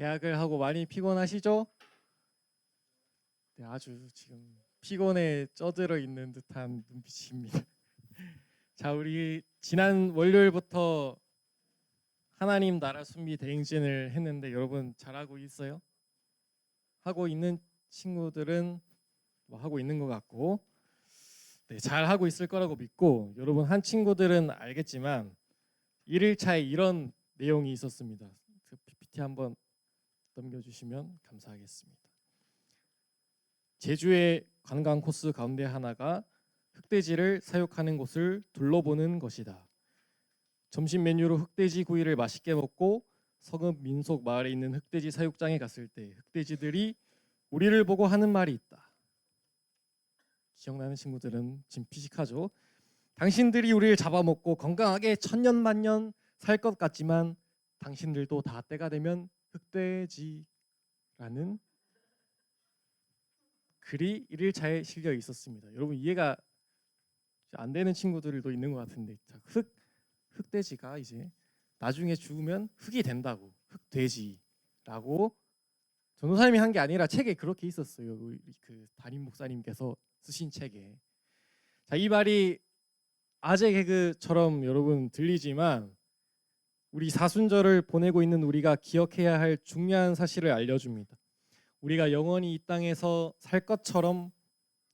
계약을 하고 많이 피곤하시죠? 네, 아주 지금 피곤에 쪄들어 있는 듯한 눈빛입니다. 자, 우리 지난 월요일부터 하나님 나라 순비 대행진을 했는데 여러분 잘하고 있어요? 하고 있는 친구들은 뭐 하고 있는 것 같고, 네, 잘 하고 있을 거라고 믿고, 여러분 한 친구들은 알겠지만 1일차에 이런 내용이 있었습니다. 그 PPT 한번 넘겨주시면 감사하겠습니다. 제주의 관광 코스 가운데 하나가 흑돼지를 사육하는 곳을 둘러보는 것이다. 점심 메뉴로 흑돼지 구이를 맛있게 먹고 성읍 민속 마을에 있는 흑돼지 사육장에 갔을 때 흑돼지들이 우리를 보고 하는 말이 있다. 기억나는 친구들은 지금 피식하죠. 당신들이 우리를 잡아먹고 건강하게 천년만년 살 것 같지만 당신들도 다 때가 되면 흑돼지라는 글이 1일차에 실려 있었습니다. 여러분 이해가 안 되는 친구들도 있는 것 같은데, 흑돼지가 이제 나중에 죽으면 흙이 된다고, 흑돼지라고 전도사님이 한 게 아니라 책에 그렇게 있었어요. 그 담임 목사님께서 쓰신 책에. 자, 이 말이 아재 개그처럼 여러분 들리지만 우리 사순절을 보내고 있는 우리가 기억해야 할 중요한 사실을 알려줍니다. 우리가 영원히 이 땅에서 살 것처럼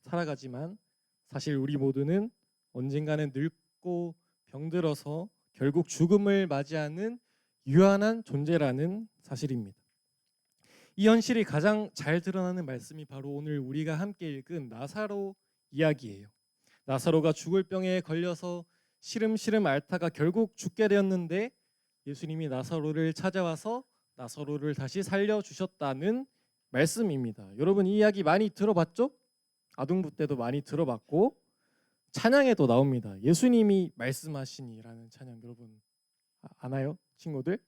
살아가지만 사실 우리 모두는 언젠가는 늙고 병들어서 결국 죽음을 맞이하는 유한한 존재라는 사실입니다. 이 현실이 가장 잘 드러나는 말씀이 바로 오늘 우리가 함께 읽은 나사로 이야기예요. 나사로가 죽을 병에 걸려서 시름시름 앓다가 결국 죽게 되었는데 예수님이 나사로를 찾아와서 나사로를 다시 살려주셨다는 말씀입니다. 여러분 이 이야기 많이 들어봤죠? 아동부 때도 많이 들어봤고 찬양에도 나옵니다. 예수님이 말씀하시니라는 찬양 여러분 아나요? 친구들?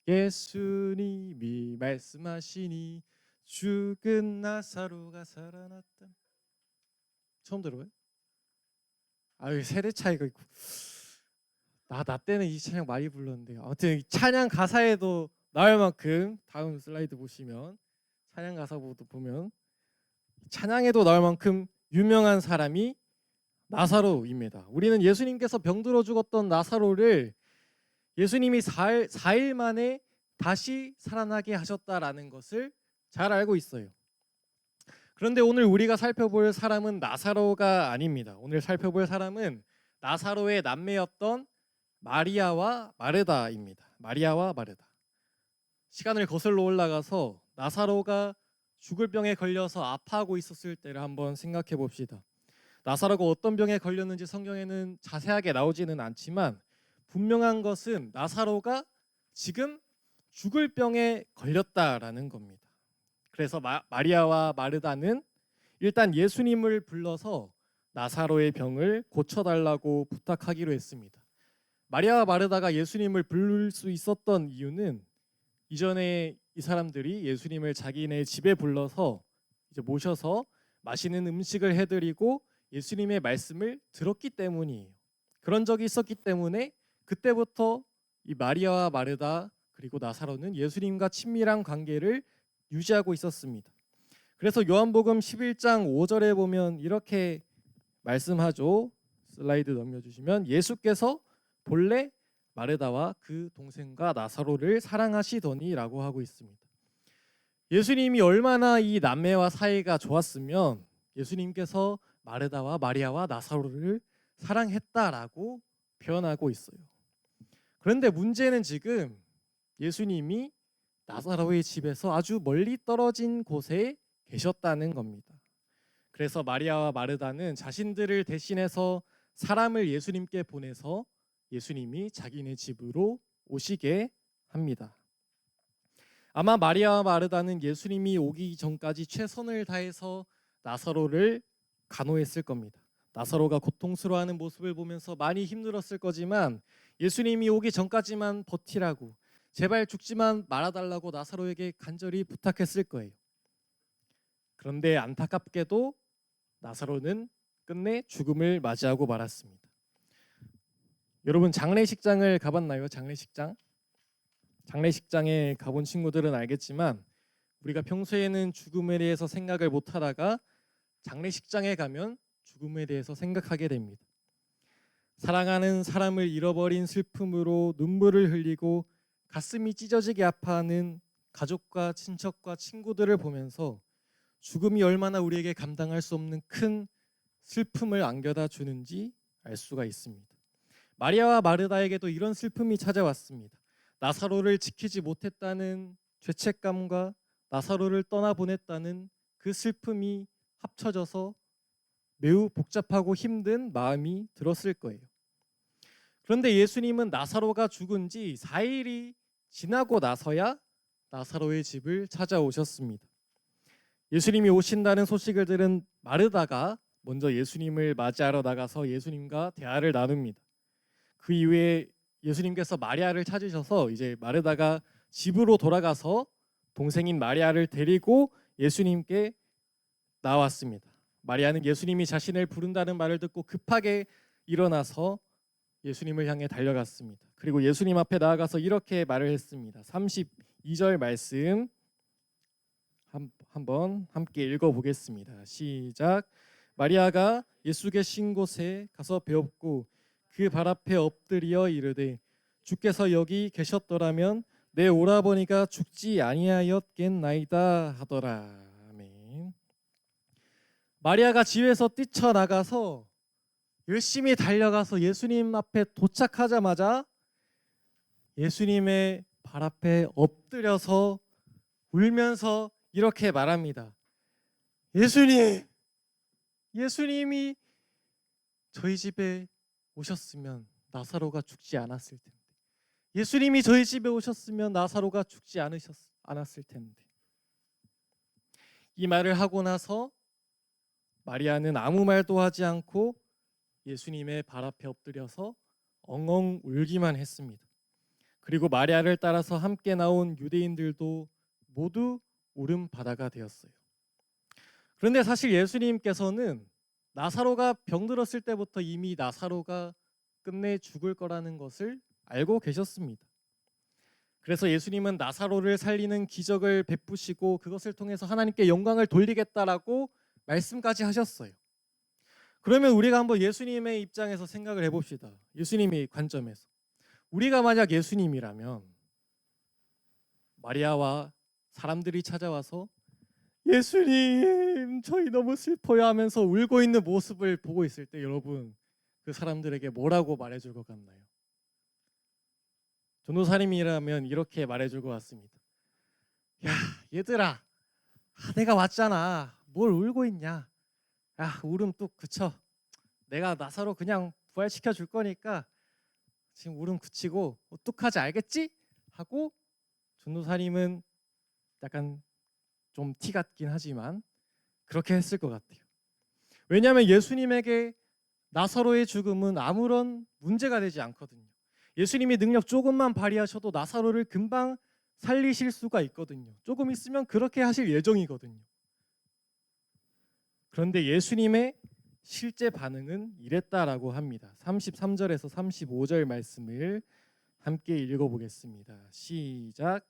예수님이 말씀하시니 죽은 나사로가 살아났다. 처음 들어요? 아유 세대 차이가 있고 나 때는 이 찬양 많이 불렀는데 아무튼 찬양 가사에도 나올 만큼 다음 슬라이드 보시면 찬양 가사부터 보면 찬양에도 나올 만큼 유명한 사람이 나사로입니다. 우리는 예수님께서 병들어 죽었던 나사로를 예수님이 4일 만에 다시 살아나게 하셨다라는 것을 잘 알고 있어요. 그런데 오늘 우리가 살펴볼 사람은 나사로가 아닙니다. 오늘 살펴볼 사람은 나사로의 남매였던 마리아와 마르다입니다. 마리아와 마르다. 시간을 거슬러 올라가서 나사로가 죽을 병에 걸려서 아파하고 있었을 때를 한번 생각해 봅시다. 나사로가 어떤 병에 걸렸는지 성경에는 자세하게 나오지는 않지만 분명한 것은 나사로가 지금 죽을 병에 걸렸다라는 겁니다. 그래서 마리아와 마르다는 일단 예수님을 불러서 나사로의 병을 고쳐달라고 부탁하기로 했습니다. 마리아와 마르다가 예수님을 부를 수 있었던 이유는 이전에 이 사람들이 예수님을 자기네 집에 불러서 이제 모셔서 맛있는 음식을 해드리고 예수님의 말씀을 들었기 때문이에요. 그런 적이 있었기 때문에 그때부터 이 마리아와 마르다 그리고 나사로는 예수님과 친밀한 관계를 유지하고 있었습니다. 그래서 요한복음 11장 5절에 보면 이렇게 말씀하죠. 슬라이드 넘겨주시면 예수께서 본래 마르다와 그 동생과 나사로를 사랑하시더니라고 하고 있습니다. 예수님이 얼마나 이 남매와 사이가 좋았으면 예수님께서 마르다와 마리아와 나사로를 사랑했다라고 표현하고 있어요. 그런데 문제는 지금 예수님이 나사로의 집에서 아주 멀리 떨어진 곳에 계셨다는 겁니다. 그래서 마리아와 마르다는 자신들을 대신해서 사람을 예수님께 보내서 예수님이 자기네 집으로 오시게 합니다. 아마 마리아와 마르다는 예수님이 오기 전까지 최선을 다해서 나사로를 간호했을 겁니다. 나사로가 고통스러워하는 모습을 보면서 많이 힘들었을 거지만 예수님이 오기 전까지만 버티라고 제발 죽지만 말아달라고 나사로에게 간절히 부탁했을 거예요. 그런데 안타깝게도 나사로는 끝내 죽음을 맞이하고 말았습니다. 여러분 장례식장을 가봤나요? 장례식장? 장례식장에 가본 친구들은 알겠지만 우리가 평소에는 죽음에 대해서 생각을 못 하다가 장례식장에 가면 죽음에 대해서 생각하게 됩니다. 사랑하는 사람을 잃어버린 슬픔으로 눈물을 흘리고 가슴이 찢어지게 아파하는 가족과 친척과 친구들을 보면서 죽음이 얼마나 우리에게 감당할 수 없는 큰 슬픔을 안겨다 주는지 알 수가 있습니다. 마리아와 마르다에게도 이런 슬픔이 찾아왔습니다. 나사로를 지키지 못했다는 죄책감과 나사로를 떠나보냈다는 그 슬픔이 합쳐져서 매우 복잡하고 힘든 마음이 들었을 거예요. 그런데 예수님은 나사로가 죽은 지 4일이 지나고 나서야 나사로의 집을 찾아오셨습니다. 예수님이 오신다는 소식을 들은 마르다가 먼저 예수님을 맞이하러 나가서 예수님과 대화를 나눕니다. 그 이후에 예수님께서 마리아를 찾으셔서 이제 마르다가 집으로 돌아가서 동생인 마리아를 데리고 예수님께 나왔습니다. 마리아는 예수님이 자신을 부른다는 말을 듣고 급하게 일어나서 예수님을 향해 달려갔습니다. 그리고 예수님 앞에 나아가서 이렇게 말을 했습니다. 32절 말씀 한번 함께 읽어보겠습니다. 시작. 마리아가 예수 계신 곳에 가서 배웠고 그 발 앞에 엎드려 이르되 주께서 여기 계셨더라면 내 오라버니가 죽지 아니하였겠나이다 하더라. 아멘. 마리아가 집에서 뛰쳐나가서 열심히 달려가서 예수님 앞에 도착하자마자 예수님의 발 앞에 엎드려서 울면서 이렇게 말합니다. 예수님이 저희 집에 오셨으면 나사로가 죽지 않았을 텐데. 예수님이 저희 집에 오셨으면 나사로가 죽지 않았을 텐데. 이 말을 하고 나서 마리아는 아무 말도 하지 않고 예수님의 발 앞에 엎드려서 엉엉 울기만 했습니다. 그리고 마리아를 따라서 함께 나온 유대인들도 모두 울음바다가 되었어요. 그런데 사실 예수님께서는 나사로가 병들었을 때부터 이미 나사로가 끝내 죽을 거라는 것을 알고 계셨습니다. 그래서 예수님은 나사로를 살리는 기적을 베푸시고 그것을 통해서 하나님께 영광을 돌리겠다라고 말씀까지 하셨어요. 그러면 우리가 한번 예수님의 입장에서 생각을 해봅시다. 예수님의 관점에서. 우리가 만약 예수님이라면 마리아와 사람들이 찾아와서 예수님 저희 너무 슬퍼요 하면서 울고 있는 모습을 보고 있을 때 여러분 그 사람들에게 뭐라고 말해줄 것 같나요? 전도사님이라면 이렇게 말해줄 것 같습니다. 야 얘들아 내가 왔잖아. 뭘 울고 있냐. 야 울음 뚝 그쳐. 내가 나사로 그냥 부활시켜 줄 거니까 지금 울음 그치고 뚝하지 알겠지? 하고 전도사님은 약간 좀 티 같긴 하지만 그렇게 했을 것 같아요. 왜냐하면 예수님에게 나사로의 죽음은 아무런 문제가 되지 않거든요. 예수님이 능력 조금만 발휘하셔도 나사로를 금방 살리실 수가 있거든요. 조금 있으면 그렇게 하실 예정이거든요. 그런데 예수님의 실제 반응은 이랬다라고 합니다. 33절에서 35절 말씀을 함께 읽어보겠습니다. 시작.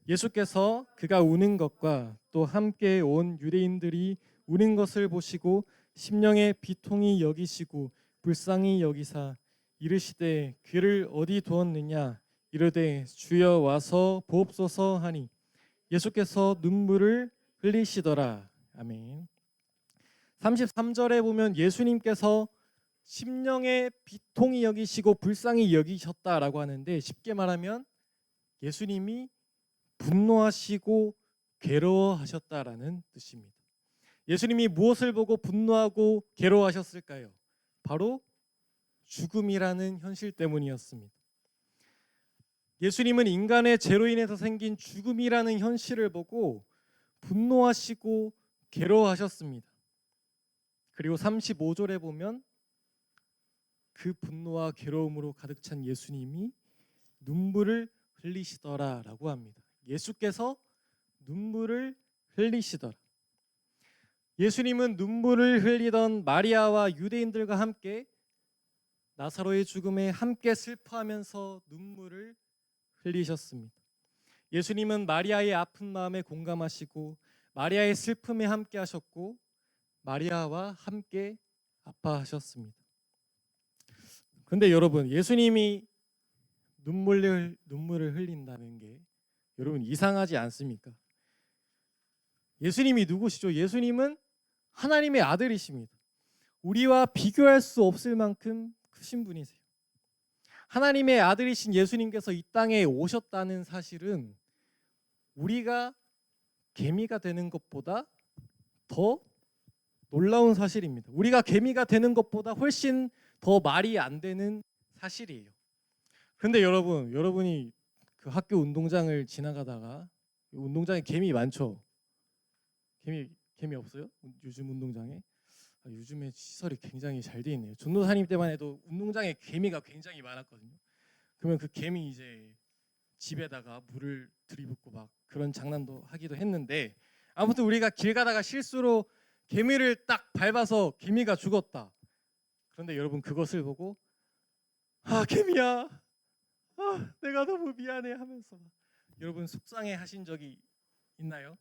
예수께서 그가 우는 것과 또 함께 온 유대인들이 우는 것을 보시고 심령의 비통히 여기시고 불쌍히 여기사 이르시되 그를 어디 두었느냐 이르되 주여 와서 보옵소서 하니 예수께서 눈물을 흘리시더라. 아멘. 33절에 보면 예수님께서 심령의 비통히 여기시고 불쌍히 여기셨다라고 하는데 쉽게 말하면 예수님이 분노하시고 괴로워하셨다라는 뜻입니다. 예수님이 무엇을 보고 분노하고 괴로워하셨을까요? 바로 죽음이라는 현실 때문이었습니다. 예수님은 인간의 죄로 인해서 생긴 죽음이라는 현실을 보고 분노하시고 괴로워하셨습니다. 그리고 35절에 보면 그 분노와 괴로움으로 가득 찬 예수님이 눈물을 흘리시더라라고 합니다. 예수께서 눈물을 흘리시더라. 예수님은 눈물을 흘리던 마리아와 유대인들과 함께 나사로의 죽음에 함께 슬퍼하면서 눈물을 흘리셨습니다. 예수님은 마리아의 아픈 마음에 공감하시고 마리아의 슬픔에 함께 하셨고 마리아와 함께 아파하셨습니다. 그런데 여러분, 예수님이 눈물을 흘린다는 게 여러분 이상하지 않습니까? 예수님이 누구시죠? 예수님은 하나님의 아들이십니다. 우리와 비교할 수 없을 만큼 크신 분이세요. 하나님의 아들이신 예수님께서 이 땅에 오셨다는 사실은 우리가 개미가 되는 것보다 더 놀라운 사실입니다. 우리가 개미가 되는 것보다 훨씬 더 말이 안 되는 사실이에요. 그런데 여러분이 그 학교 운동장을 지나가다가 운동장에 개미 많죠? 개미 없어요? 요즘 운동장에? 요즘에 시설이 굉장히 잘 돼 있네요. 전도사님 때만 해도 운동장에 개미가 굉장히 많았거든요. 그러면 그 개미 이제 집에다가 물을 들이붓고 막 그런 장난도 하기도 했는데, 아무튼 우리가 길 가다가 실수로 개미를 딱 밟아서 개미가 죽었다. 그런데 여러분 그것을 보고 개미야, 내가 너무 미안해 하면서 여러분 속상해 하신 적이 있나요?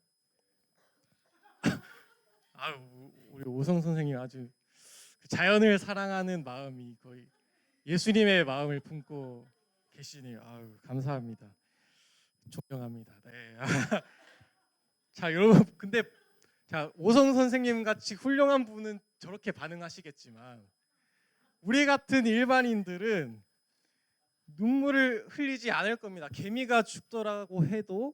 우리 오성 선생님 아주 자연을 사랑하는 마음이 거의 예수님의 마음을 품고 계시네요. 감사합니다. 존경합니다. 네. 자, 여러분, 근데 오성 선생님 같이 훌륭한 분은 저렇게 반응하시겠지만 우리 같은 일반인들은 눈물을 흘리지 않을 겁니다. 개미가 죽더라고 해도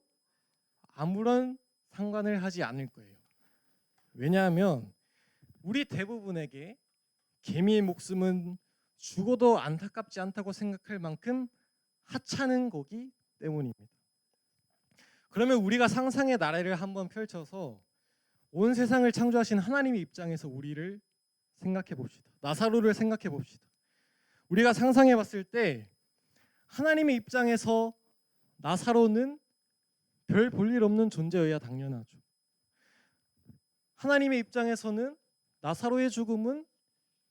아무런 상관을 하지 않을 거예요. 왜냐하면 우리 대부분에게 개미의 목숨은 죽어도 안타깝지 않다고 생각할 만큼 하찮은 거기 때문입니다. 그러면 우리가 상상의 나래를 한번 펼쳐서 온 세상을 창조하신 하나님의 입장에서 우리를 생각해 봅시다. 나사로를 생각해 봅시다. 우리가 상상해 봤을 때 하나님의 입장에서 나사로는 별 볼 일 없는 존재여야 당연하죠. 하나님의 입장에서는 나사로의 죽음은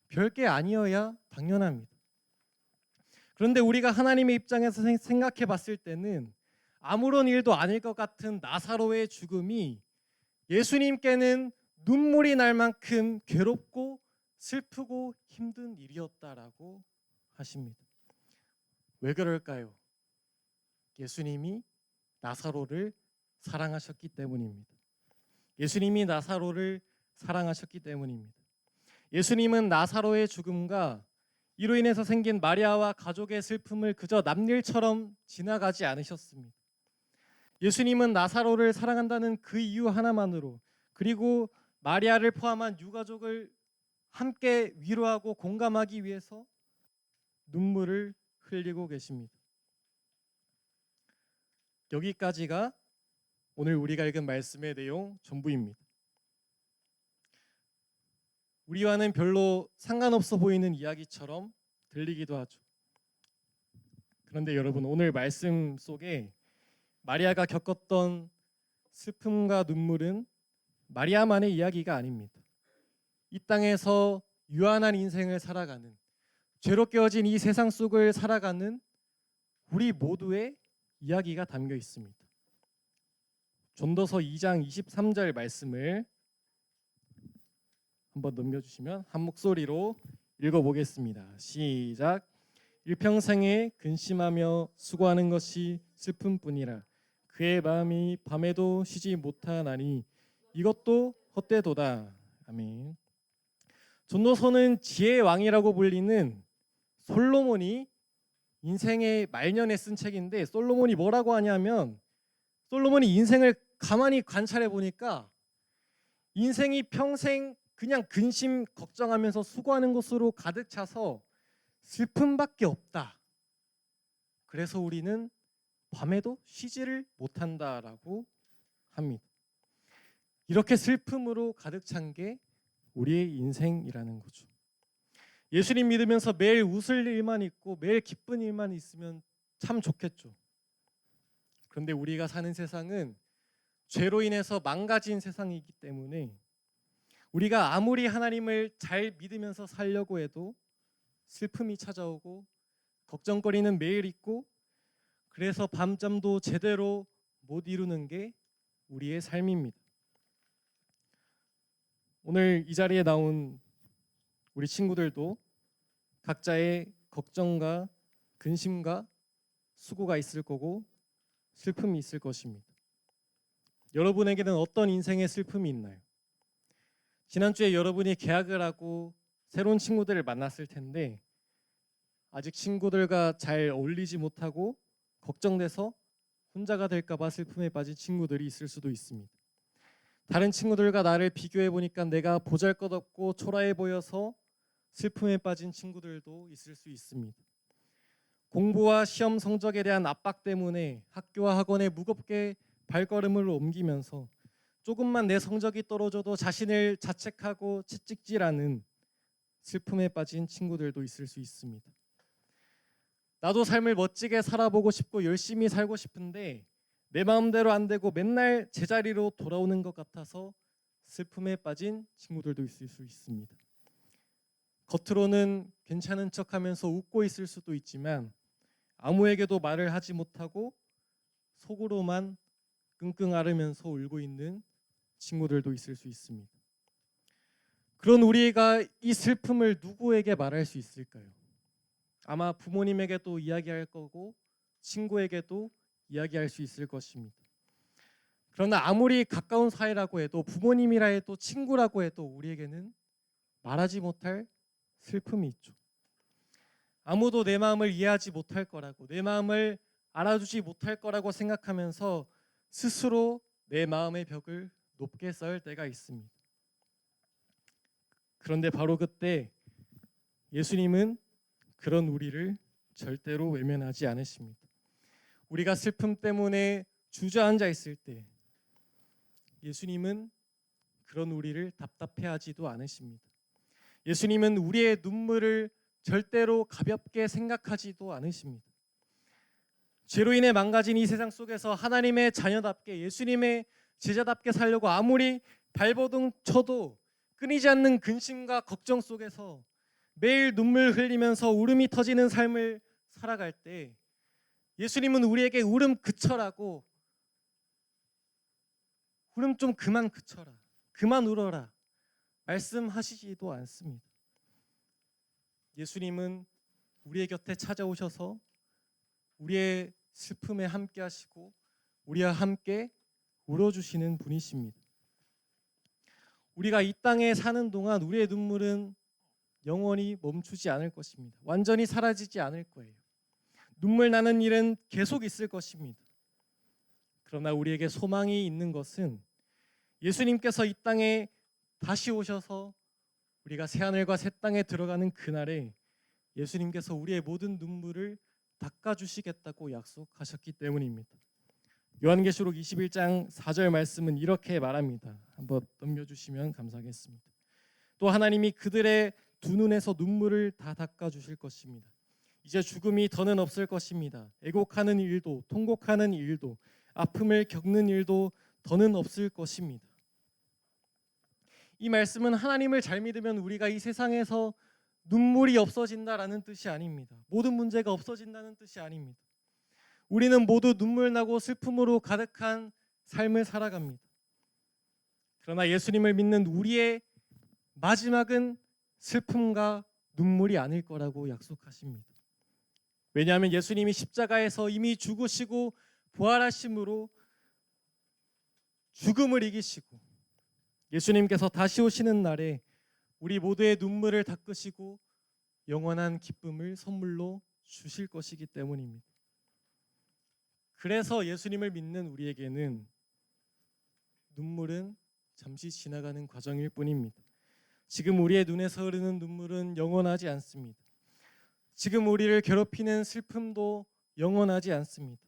별게 아니어야 당연합니다. 그런데 우리가 하나님의 입장에서 생각해 봤을 때는 아무런 일도 아닐 것 같은 나사로의 죽음이 예수님께는 눈물이 날 만큼 괴롭고 슬프고 힘든 일이었다라고 하십니다. 왜 그럴까요? 예수님이 나사로를 사랑하셨기 때문입니다. 예수님이 나사로를 사랑하셨기 때문입니다. 예수님은 나사로의 죽음과 이로 인해서 생긴 마리아와 가족의 슬픔을 그저 남일처럼 지나가지 않으셨습니다. 예수님은 나사로를 사랑한다는 그 이유 하나만으로, 그리고 마리아를 포함한 유가족을 함께 위로하고 공감하기 위해서 눈물을 흘리고 계십니다. 여기까지가 오늘 우리가 읽은 말씀의 내용 전부입니다. 우리와는 별로 상관없어 보이는 이야기처럼 들리기도 하죠. 그런데 여러분, 오늘 말씀 속에 마리아가 겪었던 슬픔과 눈물은 마리아만의 이야기가 아닙니다. 이 땅에서 유한한 인생을 살아가는, 죄로 깨어진 이 세상 속을 살아가는 우리 모두의 이야기가 담겨 있습니다. 전도서 2장 23절 말씀을 한번 넘겨주시면 한 목소리로 읽어보겠습니다. 시작. 일평생에 근심하며 수고하는 것이 슬픔뿐이라 그의 마음이 밤에도 쉬지 못하나니 이것도 헛되도다. 아멘. 전도서는 지혜의 왕이라고 불리는 솔로몬이 인생의 말년에 쓴 책인데, 솔로몬이 뭐라고 하냐면, 솔로몬이 인생을 가만히 관찰해 보니까 인생이 평생 그냥 근심 걱정하면서 수고하는 것으로 가득 차서 슬픔밖에 없다. 그래서 우리는 밤에도 쉬지를 못한다라고 합니다. 이렇게 슬픔으로 가득 찬 게 우리의 인생이라는 거죠. 예수님 믿으면서 매일 웃을 일만 있고 매일 기쁜 일만 있으면 참 좋겠죠. 그런데 우리가 사는 세상은 죄로 인해서 망가진 세상이기 때문에 우리가 아무리 하나님을 잘 믿으면서 살려고 해도 슬픔이 찾아오고 걱정거리는 매일 있고, 그래서 밤잠도 제대로 못 이루는 게 우리의 삶입니다. 오늘 이 자리에 나온 우리 친구들도 각자의 걱정과 근심과 수고가 있을 거고 슬픔이 있을 것입니다. 여러분에게는 어떤 인생의 슬픔이 있나요? 지난주에 여러분이 개학을 하고 새로운 친구들을 만났을 텐데 아직 친구들과 잘 어울리지 못하고 걱정돼서 혼자가 될까 봐 슬픔에 빠진 친구들이 있을 수도 있습니다. 다른 친구들과 나를 비교해 보니까 내가 보잘것없고 초라해 보여서 슬픔에 빠진 친구들도 있을 수 있습니다. 공부와 시험 성적에 대한 압박 때문에 학교와 학원에 무겁게 발걸음을 옮기면서 조금만 내 성적이 떨어져도 자신을 자책하고 채찍질하는 슬픔에 빠진 친구들도 있을 수 있습니다. 나도 삶을 멋지게 살아보고 싶고 열심히 살고 싶은데 내 마음대로 안 되고 맨날 제자리로 돌아오는 것 같아서 슬픔에 빠진 친구들도 있을 수 있습니다. 겉으로는 괜찮은 척하면서 웃고 있을 수도 있지만 아무에게도 말을 하지 못하고 속으로만 끙끙 앓으면서 울고 있는 친구들도 있을 수 있습니다. 그런 우리가 이 슬픔을 누구에게 말할 수 있을까요? 아마 부모님에게도 이야기할 거고 친구에게도 이야기할 수 있을 것입니다. 그러나 아무리 가까운 사이라고 해도 부모님이라 해도 친구라고 해도 우리에게는 말하지 못할 슬픔이 있죠. 아무도 내 마음을 이해하지 못할 거라고 내 마음을 알아주지 못할 거라고 생각하면서 스스로 내 마음의 벽을 높게 쌓을 때가 있습니다. 그런데 바로 그때 예수님은 그런 우리를 절대로 외면하지 않으십니다. 우리가 슬픔 때문에 주저앉아 있을 때 예수님은 그런 우리를 답답해하지도 않으십니다. 예수님은 우리의 눈물을 절대로 가볍게 생각하지도 않으십니다. 죄로 인해 망가진 이 세상 속에서 하나님의 자녀답게 예수님의 제자답게 살려고 아무리 발버둥 쳐도 끊이지 않는 근심과 걱정 속에서 매일 눈물 흘리면서 울음이 터지는 삶을 살아갈 때 예수님은 우리에게 울음 그쳐라고 울음 좀 그만 그쳐라 그만 울어라 말씀하시지도 않습니다. 예수님은 우리의 곁에 찾아오셔서 우리의 슬픔에 함께 하시고 우리와 함께 울어주시는 분이십니다. 우리가 이 땅에 사는 동안 우리의 눈물은 영원히 멈추지 않을 것입니다. 완전히 사라지지 않을 거예요. 눈물 나는 일은 계속 있을 것입니다. 그러나 우리에게 소망이 있는 것은 예수님께서 이 땅에 다시 오셔서 우리가 새하늘과 새 땅에 들어가는 그날에 예수님께서 우리의 모든 눈물을 닦아주시겠다고 약속하셨기 때문입니다. 요한계시록 21장 4절 말씀은 이렇게 말합니다. 한번 넘겨주시면 감사하겠습니다. 또 하나님이 그들의 두 눈에서 눈물을 다 닦아주실 것입니다. 이제 죽음이 더는 없을 것입니다. 애곡하는 일도 통곡하는 일도 아픔을 겪는 일도 더는 없을 것입니다. 이 말씀은 하나님을 잘 믿으면 우리가 이 세상에서 눈물이 없어진다라는 뜻이 아닙니다. 모든 문제가 없어진다는 뜻이 아닙니다. 우리는 모두 눈물 나고 슬픔으로 가득한 삶을 살아갑니다. 그러나 예수님을 믿는 우리의 마지막은 슬픔과 눈물이 아닐 거라고 약속하십니다. 왜냐하면 예수님이 십자가에서 이미 죽으시고 부활하심으로 죽음을 이기시고 예수님께서 다시 오시는 날에 우리 모두의 눈물을 닦으시고 영원한 기쁨을 선물로 주실 것이기 때문입니다. 그래서 예수님을 믿는 우리에게는 눈물은 잠시 지나가는 과정일 뿐입니다. 지금 우리의 눈에서 흐르는 눈물은 영원하지 않습니다. 지금 우리를 괴롭히는 슬픔도 영원하지 않습니다.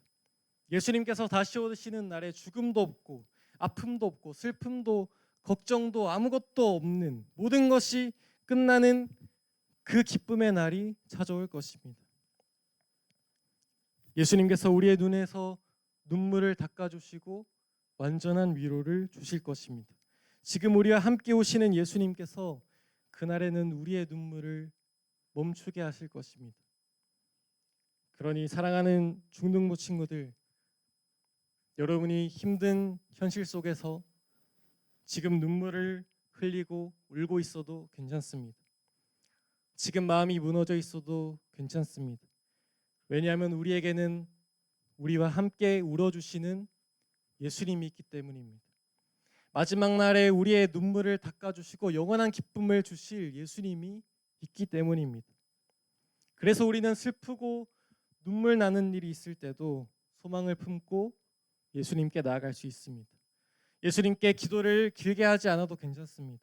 예수님께서 다시 오시는 날에 죽음도 없고 아픔도 없고 슬픔도 걱정도 아무것도 없는 모든 것이 끝나는 그 기쁨의 날이 찾아올 것입니다. 예수님께서 우리의 눈에서 눈물을 닦아주시고 완전한 위로를 주실 것입니다. 지금 우리와 함께 오시는 예수님께서 그날에는 우리의 눈물을 멈추게 하실 것입니다. 그러니 사랑하는 중등부 친구들, 여러분이 힘든 현실 속에서 지금 눈물을 흘리고 울고 있어도 괜찮습니다. 지금 마음이 무너져 있어도 괜찮습니다. 왜냐하면 우리에게는 우리와 함께 울어주시는 예수님이 있기 때문입니다. 마지막 날에 우리의 눈물을 닦아주시고 영원한 기쁨을 주실 예수님이 있기 때문입니다. 그래서 우리는 슬프고 눈물 나는 일이 있을 때도 소망을 품고 예수님께 나아갈 수 있습니다. 예수님께 기도를 길게 하지 않아도 괜찮습니다.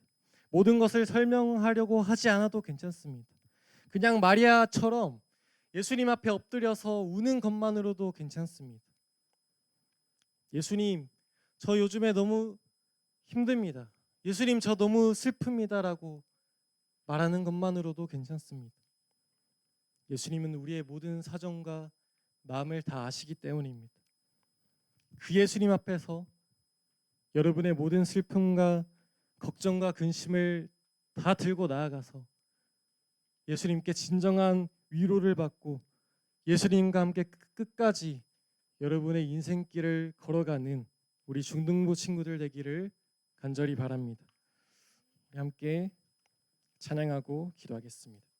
모든 것을 설명하려고 하지 않아도 괜찮습니다. 그냥 마리아처럼 예수님 앞에 엎드려서 우는 것만으로도 괜찮습니다. 예수님, 저 요즘에 너무 힘듭니다. 예수님, 저 너무 슬픕니다라고 말하는 것만으로도 괜찮습니다. 예수님은 우리의 모든 사정과 마음을 다 아시기 때문입니다. 그 예수님 앞에서 여러분의 모든 슬픔과 걱정과 근심을 다 들고 나아가서 예수님께 진정한 위로를 받고 예수님과 함께 끝까지 여러분의 인생길을 걸어가는 우리 중등부 친구들 되기를 간절히 바랍니다. 함께 찬양하고 기도하겠습니다.